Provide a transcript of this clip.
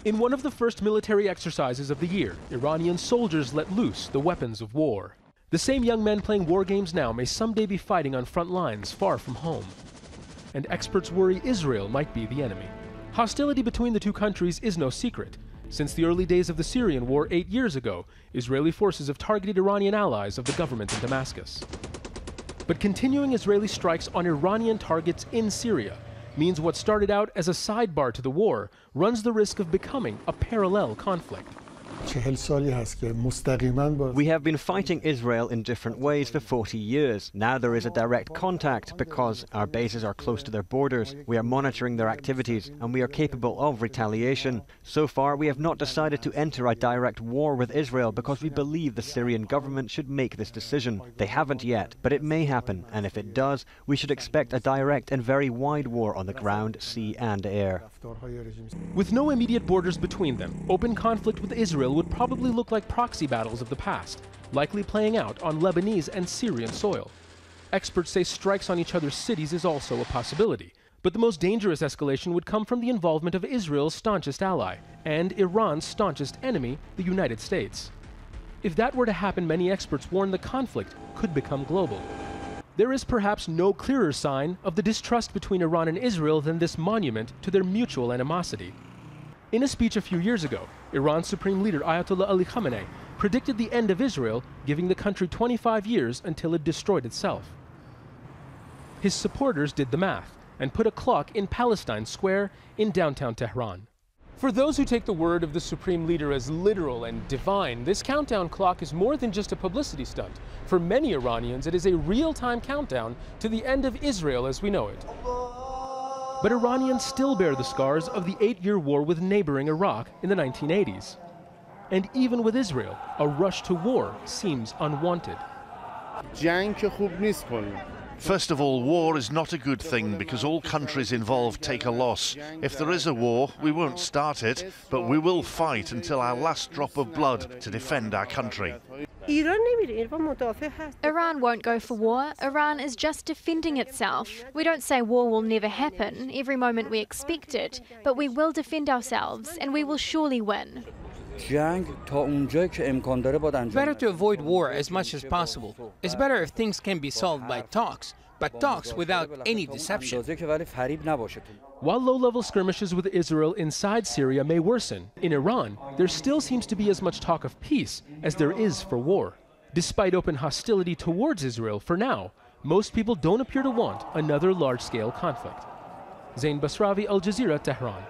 In one of the first military exercises of the year, Iranian soldiers let loose the weapons of war. The same young men playing war games now may someday be fighting on front lines far from home. And experts worry Israel might be the enemy. Hostility between the two countries is no secret. Since the early days of the Syrian war 8 years ago, Israeli forces have targeted Iranian allies of the government in Damascus. But continuing Israeli strikes on Iranian targets in Syria means what started out as a sidebar to the war runs the risk of becoming a parallel conflict. We have been fighting Israel in different ways for 40 years. Now there is a direct contact because our bases are close to their borders. We are monitoring their activities and we are capable of retaliation. So far, we have not decided to enter a direct war with Israel because we believe the Syrian government should make this decision. They haven't yet, but it may happen, and if it does, we should expect a direct and very wide war on the ground, sea and air. With no immediate borders between them, open conflict with Israel would probably look like proxy battles of the past, likely playing out on Lebanese and Syrian soil. Experts say strikes on each other's cities is also a possibility, but the most dangerous escalation would come from the involvement of Israel's staunchest ally and Iran's staunchest enemy, the United States. If that were to happen, many experts warn the conflict could become global. There is perhaps no clearer sign of the distrust between Iran and Israel than this monument to their mutual animosity. In a speech a few years ago, Iran's supreme leader Ayatollah Ali Khamenei predicted the end of Israel, giving the country 25 years until it destroyed itself. His supporters did the math and put a clock in Palestine Square in downtown Tehran. For those who take the word of the supreme leader as literal and divine, this countdown clock is more than just a publicity stunt. For many Iranians, it is a real-time countdown to the end of Israel as we know it. But Iranians still bear the scars of the 8-year war with neighboring Iraq in the 1980s. And even with Israel, a rush to war seems unwanted. First of all, war is not a good thing because all countries involved take a loss. If there is a war, we won't start it, but we will fight until our last drop of blood to defend our country. Iran won't go for war. Iran is just defending itself. We don't say war will never happen every moment we expect it, but we will defend ourselves and we will surely win. Better to avoid war as much as possible. It's better if things can be solved by talks, but talks without any deception. While low-level skirmishes with Israel inside Syria may worsen, in Iran, there still seems to be as much talk of peace as there is for war. Despite open hostility towards Israel for now, most people don't appear to want another large-scale conflict. Zein Basravi, Al Jazeera, Tehran.